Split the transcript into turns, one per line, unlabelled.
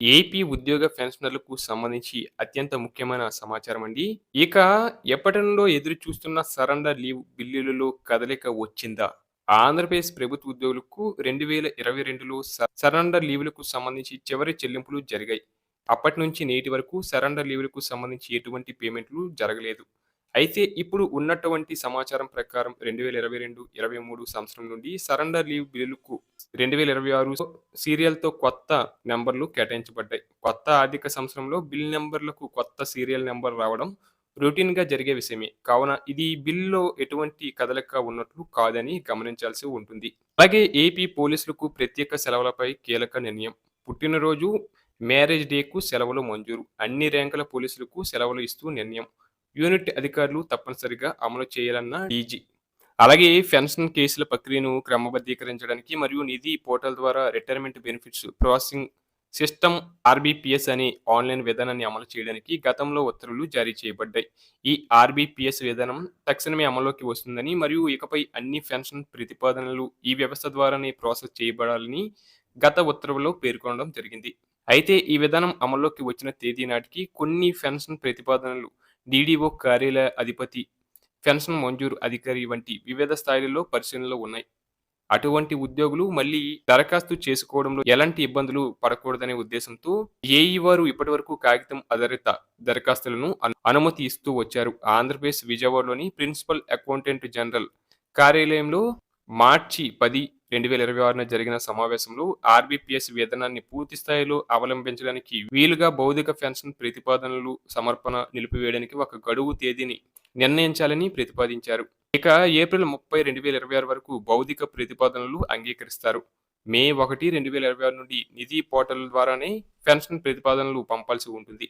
AP ఉద్యోగ పెన్షనర్లకు సంబంధించి అత్యంత ముఖ్యమైన సమాచారం అండి. ఇక ఎప్పటి నుండో ఎదురు చూస్తున్న సరెండర్ లీవ్ బిల్లులలో కదలిక వచ్చిందా? ఆంధ్రప్రదేశ్ ప్రభుత్వ ఉద్యోగులకు 2022లో సరెండర్ లీవ్‌లకు సంబంధించి చివరి చెల్లింపులు జరిగాయి. అప్పటి నుంచి నేటి వరకు సరెండర్ లీవ్‌లకు సంబంధించి ఎటువంటి పేమెంట్‌లు జరగలేదు. అయితే ఇప్పుడు ఉన్నటువంటి సమాచారం ప్రకారం 2022, 23 సంవత్సరం నుండి సరెండర్ లీవ్ బిల్లులకు 2026 సీరియల్‌తో కొత్త నంబర్‌లు కేటాయించబడ్డాయి. కొత్త ఆర్థిక సంవత్సరంలో బిల్ నంబర్‌లకు కొత్త సీరియల్ నంబర్ రావడం రొటీన్‌గా జరిగే విషయమే. కావున ఇది బిల్‌లో ఎటువంటి కదలిక ఉన్నట్లు కాదని గమనించాల్సి ఉంటుంది. అలాగే ఏపీ పోలీసులకు ప్రత్యేక సెలవులపై కీలక నిర్ణయం. పుట్టినరోజు, మ్యారేజ్ డేకు సెలవులు మంజూరు. అన్ని ర్యాంకుల పోలీసులకు సెలవులు ఇస్తూ నిర్ణయం. యూనిట్ అధికారులు తప్పనిసరిగా అమలు చేయాలన్న డీజీ. అలాగే పెన్షన్ కేసుల ప్రక్రియను క్రమబద్ధీకరించడానికి మరియు నిధి పోర్టల్ ద్వారా రిటైర్మెంట్ బెనిఫిట్స్ ప్రాసెసింగ్ సిస్టమ్ ఆర్బీపీఎస్ అనే ఆన్లైన్ విధానాన్ని అమలు చేయడానికి గతంలో ఉత్తర్వులు జారీ చేయబడ్డాయి. ఈ ఆర్బీపీఎస్ విధానం తక్షణమే అమల్లోకి వస్తుందని మరియు ఇకపై అన్ని పెన్షన్ ప్రతిపాదనలు ఈ వ్యవస్థ ద్వారానే ప్రాసెస్ చేయబడాలని గత ఉత్తర్వుల్లో పేర్కొనడం జరిగింది. అయితే ఈ విధానం అమల్లోకి వచ్చిన తేదీ నాటికి కొన్ని పెన్షన్ ప్రతిపాదనలు డీడీఓ కార్యాలయ అధిపతి, పెన్షన్ మంజూరు అధికారి వంటి వివిధ స్థాయిలలో పరిశీలనలో ఉన్నాయి. అటువంటి ఉద్యోగులు మళ్ళీ దరఖాస్తు చేసుకోవడంలో ఎలాంటి ఇబ్బందులు పడకూడదనే ఉద్దేశంతో ఏఈ వారు ఇప్పటివరకు కాగితం ఆధారిత దరఖాస్తులను అనుమతి ఇస్తూ వచ్చారు. ఆంధ్రప్రదేశ్ విజయవాడలోని ప్రిన్సిపల్ అకౌంటెంట్ జనరల్ కార్యాలయంలో మార్చి 10, 2026న జరిగిన సమావేశంలో ఆర్బీపీఎస్ విధానాన్ని పూర్తి స్థాయిలో అవలంబించడానికి వీలుగా భౌతిక పెన్షన్ ప్రతిపాదనలు సమర్పణ నిలిపివేయడానికి ఒక గడువు తేదీని నిర్ణయించాలని ప్రతిపాదించారు. ఇక ఏప్రిల్ 30, 2026 వరకు భౌతిక ప్రతిపాదనలు అంగీకరిస్తారు. మే 1, 2026 నుండి నిధి పోర్టల్ ద్వారానే పెన్షన్ ప్రతిపాదనలు పంపాల్సి ఉంటుంది.